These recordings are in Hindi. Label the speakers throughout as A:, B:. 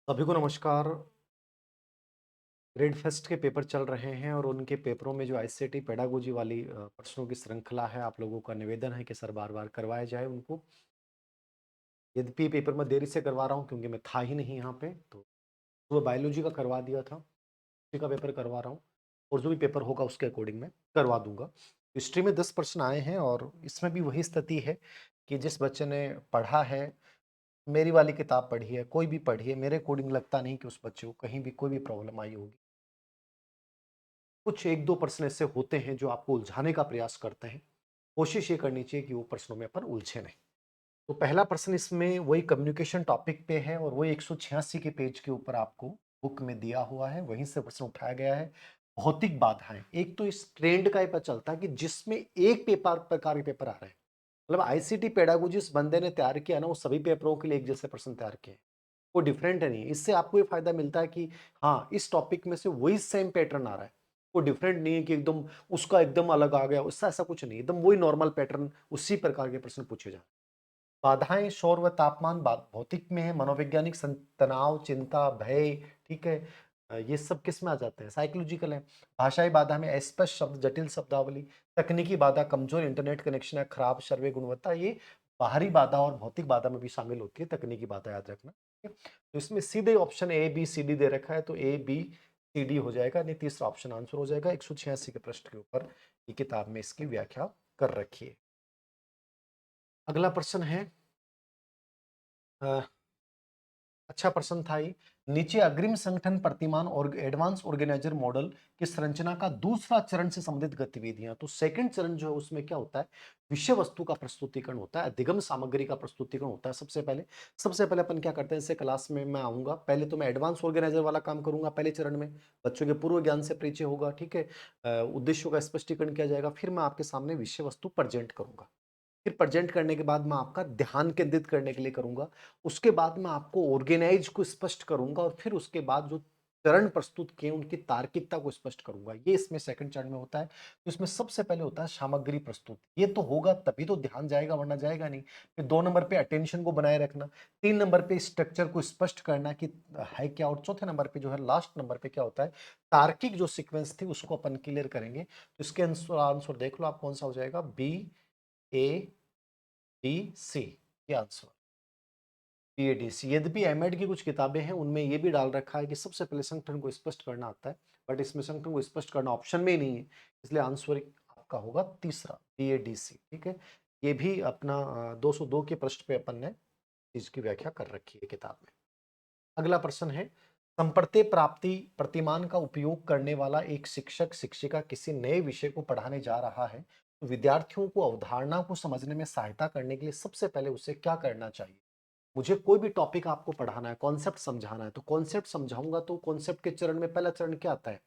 A: सभी को नमस्कार। ग्रेड फेस्ट के पेपर चल रहे हैं और उनके पेपरों में जो आईसीटी पेडागोजी वाली प्रश्नों की श्रृंखला है, आप लोगों का निवेदन है कि सर बार-बार करवाया जाए उनको। यद्यपि पेपर मैं देरी से करवा रहा हूँ क्योंकि मैं था ही नहीं यहाँ पे, तो सुबह बायोलॉजी का करवा दिया था, हिस्ट्री का पेपर करवा रहा हूँ और जो भी पेपर होगा उसके अकॉर्डिंग मैं करवा दूँगा। हिस्ट्री में 10 प्रश्न आए हैं और इसमें भी वही स्थिति है कि जिस बच्चे ने पढ़ा है, मेरी वाली किताब पढ़ी है, कोई भी पढ़ी है, मेरे अकॉर्डिंग लगता नहीं कि उस बच्चे को कहीं भी कोई भी प्रॉब्लम आई होगी। कुछ 1-2 प्रश्न ऐसे होते हैं जो आपको उलझाने का प्रयास करते हैं। कोशिश ये करनी चाहिए कि वो प्रश्नों में अपन उलझे नहीं। तो पहला प्रश्न इसमें वही कम्युनिकेशन टॉपिक पे है और वही 186 के पेज के ऊपर आपको बुक में दिया हुआ है, वहीं से प्रश्न उठाया गया है। भौतिक बाधाएँ, एक तो इस ट्रेंड का ये पता चलता है कि जिसमें एक पेपर प्रकार के पेपर आ रहे हैं। मतलब आईसीटी पेडागोजी जिस बंदे ने तैयार किया ना, वो सभी पेपरों के लिए एक जैसे प्रश्न तैयार किए हैं। कोई डिफरेंट नहीं है। इससे आपको ये फायदा मिलता है कि हाँ, इस टॉपिक में से वही सेम पैटर्न आ रहा है। कोई डिफरेंट नहीं है कि एकदम उसका एकदम अलग आ गया, उससे ऐसा कुछ नहीं है। एकदम वही नॉर्मल पैटर्न, उसी प्रकार के प्रश्न पूछे जा रहे हैं। बाधाएँ शोर व तापमान भौतिक में है, मनोवैज्ञानिक तनाव, चिंता, भय, ठीक है? ये सब किस में आ जाते हैं? साइकोलॉजिकल है। भाषाई बाधा में अस्पष्ट शब्द, जटिल शब्दावली, तकनीकी बाधा, कमजोर इंटरनेट कनेक्शन या खराब सर्वे गुणवत्ता, ये बाहरी बाधा और भौतिक बाधा में भी शामिल होती है, तकनीकी बाधा याद रखना। ठीक है? तो इसमें सीधे option A, B, C, D दे रखा है, तो ए, बी, सी, डी हो जाएगा, नहीं तीसरा ऑप्शन आंसर हो जाएगा। 186 के पृष्ठ के ऊपर ये किताब में इसकी व्याख्या कर रखी है। अगला प्रश्न है अ अच्छा प्रश्न था ये। नीचे अग्रिम संगठन प्रतिमान और एडवांस ऑर्गेनाइजर मॉडल की संरचना का दूसरा चरण से संबंधित गतिविधियां। तो सेकंड चरण जो है उसमें क्या होता है, विषय वस्तु का प्रस्तुतिकरण होता है, अधिगम सामग्री का प्रस्तुतिकरण होता है। सबसे पहले अपन क्या करते हैं, जैसे क्लास में मैं आऊंगा, पहले तो मैं एडवांस ऑर्गेनाइजर वाला काम करूंगा पहले चरण में। बच्चों के पूर्व ज्ञान से परिचय होगा, ठीक है। उद्देश्यों का स्पष्टीकरण किया जाएगा, फिर मैं आपके सामने विषय वस्तु प्रेजेंट करूंगा। फिर प्रेजेंट करने के बाद मैं आपका ध्यान केंद्रित करने के लिए करूंगा। उसके बाद मैं आपको ऑर्गेनाइज को स्पष्ट करूंगा और फिर उसके बाद जो चरण प्रस्तुत किए उनकी तार्किकता को स्पष्ट करूंगा। ये इसमें सेकंड चरण में होता है। तो इसमें सबसे पहले होता है सामग्री प्रस्तुत। ये तो होगा तभी तो ध्यान जाएगा, वरना जाएगा नहीं। फिर 2 नंबर पे अटेंशन को बनाए रखना, 3 नंबर पे स्ट्रक्चर को स्पष्ट करना कि है क्या, और चौथे नंबर पे जो है लास्ट नंबर पे क्या होता है, तार्किक जो सीक्वेंस थी उसको अपन क्लियर करेंगे। तो इसके आंसर आंसर देख लो आप कौन सा हो जाएगा, बी, ए, डी, सी, ये आंसर पीएडीसी। यद्यपि एमएड की कुछ किताबें हैं उनमें ये भी डाल रखा है कि सबसे पहले संगठन को स्पष्ट करना आता है, बट इसमें संगठन को स्पष्ट करना ऑप्शन में ही नहीं है, इसलिए आंसर आपका होगा तीसरा, पीएडीसी। ठीक है, ये भी अपना 202 के पृष्ठ पे अपन ने इसकी व्याख्या कर रखी है किताब में। अगला प्रश्न है, संप्रत्य प्राप्ति प्रतिमान का उपयोग करने वाला एक शिक्षक शिक्षिका किसी नए विषय को पढ़ाने जा रहा है, तो विद्यार्थियों को अवधारणा को समझने में सहायता करने के लिए सबसे पहले उसे क्या करना चाहिए। मुझे कोई भी टॉपिक आपको पढ़ाना है, कॉन्सेप्ट समझाना है, तो कॉन्सेप्ट समझाऊंगा तो कॉन्सेप्ट के चरण में पहला चरण क्या आता है,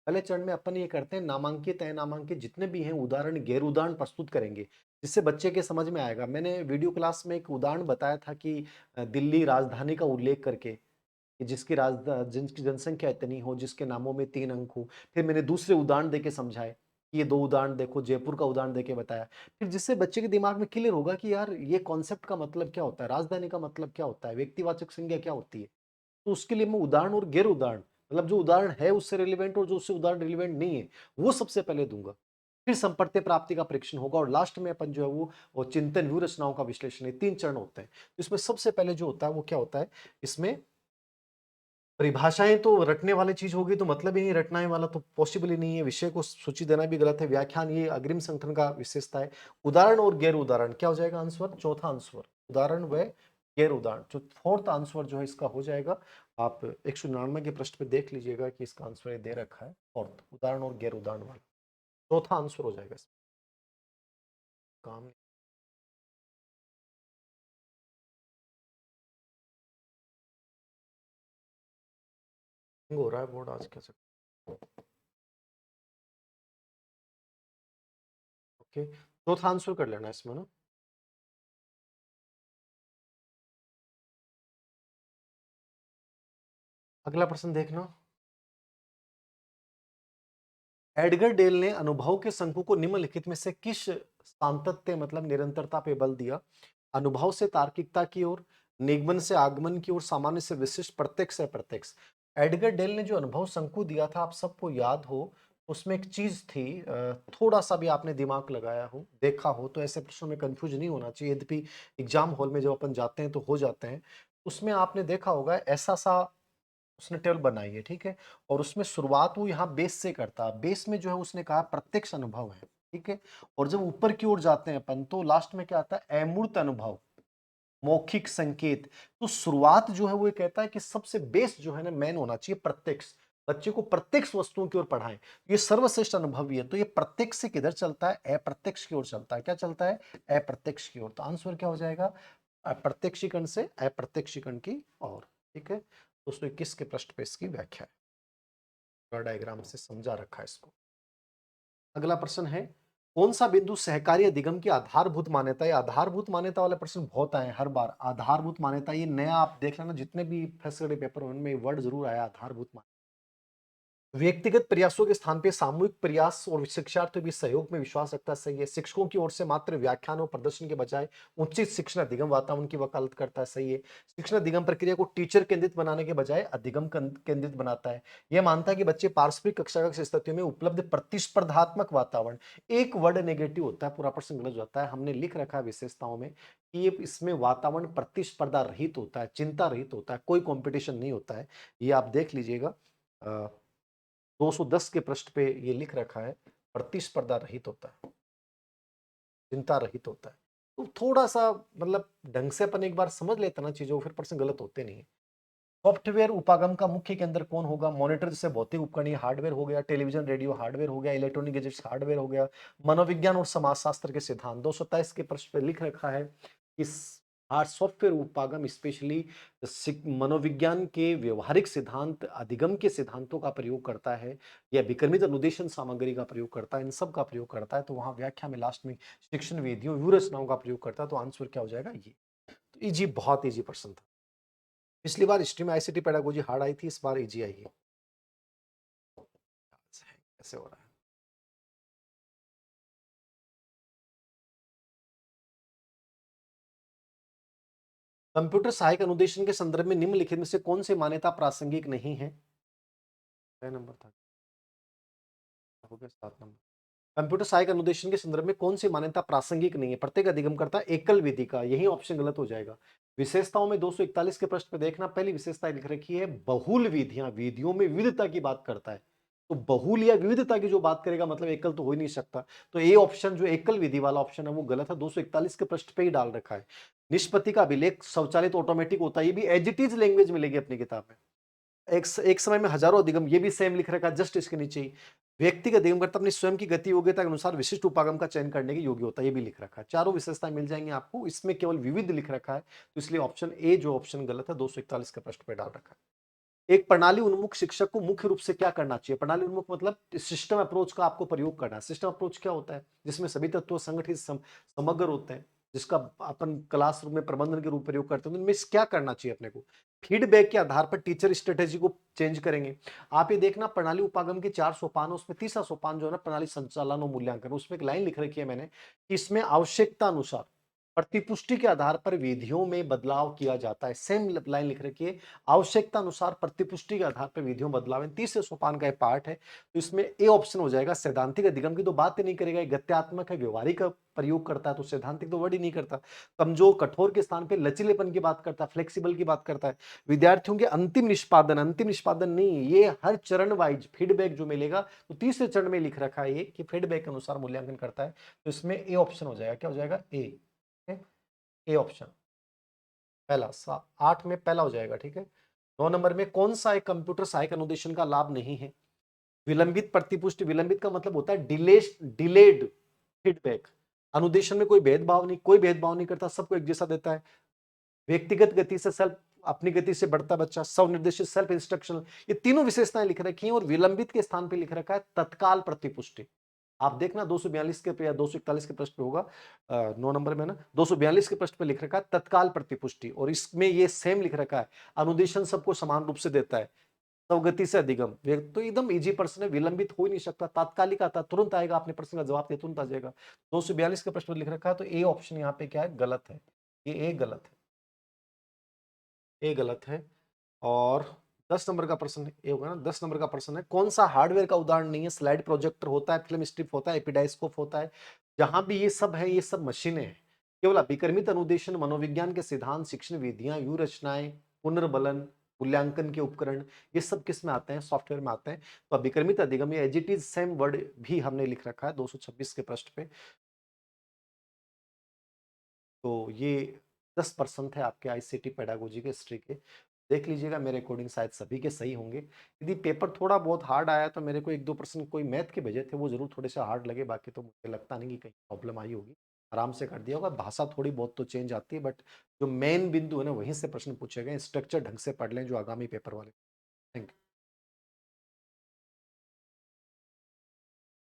A: पहले चरण में अपन ये करते हैं नामांकित अनामांकित जितने भी हैं उदाहरण गैर उदाहरण प्रस्तुत करेंगे, जिससे बच्चे के समझ में आएगा। मैंने वीडियो क्लास में एक उदाहरण बताया था कि दिल्ली राजधानी का उल्लेख करके कि जिसकी जिनकी जनसंख्या इतनी हो, जिसके नामों में 3 अंक हो। फिर मैंने दूसरे उदाहरण देके समझाए, कि ये 2 उदाहरण देखो, जयपुर का उदाहरण देके बताया। फिर जिससे बच्चे के दिमाग में क्लियर होगा कि यार ये कॉन्सेप्ट का मतलब क्या होता है, राजधानी का मतलब क्या होता है, व्यक्तिवाचक संज्ञा क्या होती है। तो उसके लिए मैं उदाहरण और गैर उदाहरण, मतलब जो उदाहरण है उससे रिलेवेंट और जो उससे उदाहरण रिलेवेंट नहीं है, वो सबसे पहले दूँगा। फिर संप्रत्य प्राप्ति का परीक्षण होगा और लास्ट में अपन जो है वो चिंतन व्यू रचनाओं का विश्लेषण, ये 3 चरण होते हैं। तो इसमें सबसे पहले जो होता है वो क्या होता है, इसमें परिभाषाएँ तो रटने वाली चीज़ होगी तो मतलब ही नहीं, रटना वाला तो पॉसिबल ही नहीं है। विषय को सूची देना भी गलत है। व्याख्यान ये अग्रिम संगठन का विशेषता है। उदाहरण और गैर उदाहरण क्या हो जाएगा आंसर? चौथा आंसर उदाहरण व गैर उदाहरण। जो फोर्थ आंसर जो है इसका हो जाएगा, आप 199 के पृष्ठ पे देख लीजिएगा कि इसका आंसर ये दे रखा है, फोर्थ उदाहरण और गैर उदाहरण वाला चौथा आंसर हो जाएगा इसमें। काम नहीं हो रहा है बोर्ड आज कैसे? ओके, चौथा आंसर कर लेना इसमें ना। अगला प्रश्न देखना। एडगर डेल ने अनुभव के शंकु को निम्नलिखित में से किस सातत्य मतलब निरंतरता पे बल दिया? अनुभव से तार्किकता की ओर, निगमन से आगमन की ओर, सामान्य से विशिष्ट, प्रत्यक्ष से अप्रत्यक्ष। एडगर डेल ने जो अनुभव शंकु दिया था, आप सबको याद हो, उसमें एक चीज थी, थोड़ा-सा भी आपने दिमाग लगाया हो, देखा हो, तो ऐसे प्रश्नों में कन्फ्यूज नहीं होना चाहिए। यद्यपि एग्जाम हॉल में जब अपन जाते हैं तो हो जाते हैं। उसमें आपने देखा होगा ऐसा-सा उसने टेबल बनाई है, ठीक है? और उसमें शुरुआत वो यहाँ बेस से करता है। बेस में जो है उसने कहा प्रत्यक्ष अनुभव है, ठीक है? और जब ऊपर की ओर जाते हैं अपन तो लास्ट में क्या आता है? अमूर्त अनुभव, मौखिक संकेत। तो शुरुआत जो है वो ये कहता है कि सबसे बेस जो है ना मेन होना चाहिए प्रत्यक्ष। बच्चे को प्रत्यक्ष वस्तुओं की ओर पढ़ाएं। ये सर्वश्रेष्ठ अनुभव ही है। तो ये प्रत्यक्ष से किधर चलता है? अप्रत्यक्ष की ओर चलता है। क्या चलता है? अप्रत्यक्ष की ओर। तो आंसर क्या हो जाएगा? अप्रत्यक्षीकरण से अप्रत्यक्षीकरण की ओर। ठीक है, 221 के पृष्ठ पे इसकी व्याख्या है, डायग्राम से समझा रखा है इसको। अगला प्रश्न है, कौन सा बिंदु सहकारी अधिगम की आधारभूत मान्यता है? आधारभूत मान्यता वाले प्रश्न बहुत आए हैं हर बार। आधारभूत मान्यता, ये नया आप देख लेना, जितने भी फैसले पेपर उनमें वर्ड जरूर आया आधारभूत मान्यता। व्यक्तिगत प्रयासों के स्थान पे सामूहिक प्रयास और शिक्षार्थियों के सहयोग में विश्वास रखता सही है। शिक्षकों की ओर से मात्र व्याख्यान और प्रदर्शन के बजाय उचित शिक्षण अधिगम वातावरण की वकालत करता है, सही है। शिक्षण अधिगम प्रक्रिया को टीचर केंद्रित बनाने के बजाय अधिगम केंद्रित बनाता है। यह मानता है कि बच्चे पारस्परिक कक्षा स्थितियों में उपलब्ध प्रतिस्पर्धात्मक वातावरण, एक वर्ड नेगेटिव होता है, पूरा प्रश्न गलत जाता है। हमने लिख रखा है विशेषताओं में कि ये इसमें वातावरण प्रतिस्पर्धा रहित होता है, चिंता रहित होता है, कोई कंपटीशन नहीं होता है। ये आप देख लीजिएगा, 210 के पृष्ठ पे ये लिख रखा है, प्रतिस्पर्धा रहित होता है, चिंता रहित होता है। तो थोड़ा सा मतलब ढंग से अपन एक बार समझ लेते ना चीजों, फिर प्रश्न गलत होते नहीं है। सॉफ्टवेयर उपागम का मुख्य केंद्र कौन होगा? मॉनिटर जैसे भौतिक उपकरण हार्डवेयर हो गया, टेलीविजन रेडियो हार्डवेयर हो गया, इलेक्ट्रॉनिक गैजेट्स हार्डवेयर हो गया, मनोविज्ञान और समाजशास्त्र के सिद्धांत। 227 के प्रश्न पे लिख रखा है कि हार्ड सॉफ्टवेयर उपागम स्पेशली मनोविज्ञान के व्यवहारिक सिद्धांत, अधिगम के सिद्धांतों का प्रयोग करता है, या विक्रमित अनुदेशन सामग्री का प्रयोग करता है, इन सब का प्रयोग करता है। तो वहां व्याख्या में लास्ट में शिक्षण विधियों व्यूहरचनाओं का प्रयोग करता है। तो आंसर क्या हो जाएगा? ये तो इजी, बहुत इजी प्रश्न था। पिछली बार हिस्ट्री में आईसीटी पेडागोजी हार्ड आई थी, इस बार इजी आई है। कैसे हो रहा है? कंप्यूटर सहायक अनुदेशन के संदर्भ में निम्नलिखित में से कौन सी मान्यता प्रासंगिक नहीं है? 6 नंबर था, हो गया 7 नंबर। कंप्यूटर सहायक अनुदेशन के संदर्भ में कौन सी मान्यता प्रासंगिक नहीं है? प्रत्येक अधिगमकर्ता एकल विधि का, यही ऑप्शन गलत हो जाएगा। विशेषताओं में 241 के प्रश्न पे देखना, पहली विशेषता लिख रखी है बहुल विधियां, विधियों में विविधता की बात करता है। तो बहुल या विविधता की जो बात करेगा मतलब एकल तो हो ही नहीं सकता। तो ए ऑप्शन जो एकल विधि वाला ऑप्शन है वो गलत है, 241 के प्रश्न पे ही डाल रखा है। निष्पत्ति का अभिलेख स्वचालित ऑटोमेटिक होता है, ये भी एज इट इज लैंग्वेज मिलेगी अपनी किताब में। एक समय में हजारों अधिगम, ये भी सेम लिख रखा है, जस्ट इसके नीचे ही। व्यक्ति का अधिगमकर्ता अपनी स्वयं की गति योग्यता के अनुसार विशिष्ट उपागम का चयन करने के योग्य होता है, ये भी लिख रखा है। चारों विशेषताएं मिल जाएंगी आपको, इसमें केवल विविध लिख रखा है, तो इसलिए ऑप्शन ए जो ऑप्शन गलत है, 241 के प्रश्न पे डाल रखा है। एक प्रणाली उन्मुख शिक्षक को मुख्य रूप से क्या करना चाहिए? प्रणाली उन्मुख मतलब सिस्टम अप्रोच का आपको प्रयोग करना है। सिस्टम अप्रोच क्या होता है? जिसमें सभी तत्व संगठित समग्र होते हैं, जिसका अपन क्लासरूम में प्रबंधन के रूप प्रयोग करते हैं। तो इनमें से क्या करना चाहिए अपने को? फीडबैक के आधार पर टीचर स्ट्रेटेजी को चेंज करेंगे। आप ये देखना, प्रणाली उपागम के 4 सोपान, उसमें तीसरा सोपान जो है ना, प्रणाली संचालन और मूल्यांकन, उसमें एक लाइन लिख रखी है मैंने कि इसमें आवश्यकता अनुसार प्रतिपुष्टि के आधार पर विधियों में बदलाव किया जाता है। सेम लाइन लिख रखी है, आवश्यकता अनुसार प्रतिपुष्टि के आधार पर विधियों में बदलाव है। तीसरे सोपान का एक पार्ट है, तो इसमें ए ऑप्शन हो जाएगा। सैद्धांतिक अधिगम की तो बात ही नहीं करेगा, गत्यात्मक है, व्यवहारिक प्रयोग करता है, तो सैद्धांतिक तो वर्ड ही नहीं करता। कमजोर कठोर के स्थान पे लचीलेपन की बात करता है, फ्लेक्सिबल की बात करता है। विद्यार्थियों के अंतिम निष्पादन नहीं, ये हर चरण वाइज फीडबैक जो मिलेगा, तो तीसरे चरण में लिख रखा है ये कि फीडबैक के अनुसार मूल्यांकन करता है। तो इसमें ए ऑप्शन हो जाएगा। क्या हो जाएगा? ए ऑप्शन पहला। 8 में पहला हो जाएगा, ठीक है। 9 नंबर में कौन सा एक कंप्यूटर सहायक अनुदेशन का लाभ नहीं है? विलंबित प्रतिपुष्टि, विलंबित का मतलब होता है डिलेड फीडबैक। अनुदेशन में कोई भेदभाव नहीं, कोई भेदभाव नहीं करता, सबको एक जैसा देता है। व्यक्तिगत गति से सेल्फ, अपनी गति से बढ़ता बच्चा, स्वनिर्देशित सेल्फ इंस्ट्रक्शन, ये तीनों विशेषताएं लिख रखी हैं। और विलंबित के स्थान पे लिख रखा है तत्काल प्रतिपुष्टि। आप देखना 242 के पे या 241 के प्रश्न पे होगा, 9 नंबर में ना, 242 के प्रश्न पे लिख रखा है तत्काल प्रतिपुष्टि, और इसमें ये सेम लिख रखा है अनुदेशन सबको समान रूप से देता है, स्वगति से अधिगम। तो एकदम इजी प्रश्न है, विलंबित हो ही नहीं सकता, तात्कालिक आता तुरंत आएगा, आपने प्रश्न का जवाब दिया तुरंत आ जाएगा। 242 के प्रश्न में लिख रखा है, तो ए ऑप्शन यहाँ पे क्या है? गलत है, ये ए गलत है। ए गलत है। और 10 नंबर का प्रश्न ये होगा ना, 10 नंबर का प्रश्न है, कौन सा हार्डवेयर का उदाहरण नहीं है? स्लाइड प्रोजेक्टर होता है, फिल्म स्ट्रिप होता है, एपिडाइस्कोप होता है। जहां भी ये सब है, ये सब मशीनें हैं। केवल अभिकर्मित अनुदेशन, मनोविज्ञान के सिद्धांत, शिक्षण विधियां, व्यू रचनाएं, पुनर्बलन, मूल्यांकन के उपकरण, ये सब किस में आते हैं? सॉफ्टवेयर में आते हैं। तो अभिकर्मित अधिगम as it is same word भी हमने लिख रखा है 226 के पृष्ठ पे। तो ये 10% है आपके आईसीटी पेडागोजी के हिस्ट्री के। देख लीजिएगा, मेरे अकॉर्डिंग शायद सभी के सही होंगे। यदि पेपर थोड़ा बहुत हार्ड आया तो मेरे को 1-2% कोई मैथ के भेजे थे, वो जरूर थोड़े से हार्ड लगे, बाकी तो मुझे लगता नहीं कि कहीं प्रॉब्लम आई होगी। आराम से कर दिया होगा। भाषा थोड़ी बहुत तो चेंज आती है, बट जो मेन बिंदु है ना, वहीं से प्रश्न पूछे गए। स्ट्रक्चर ढंग से पढ़ लें जो आगामी पेपर वाले। Thank you.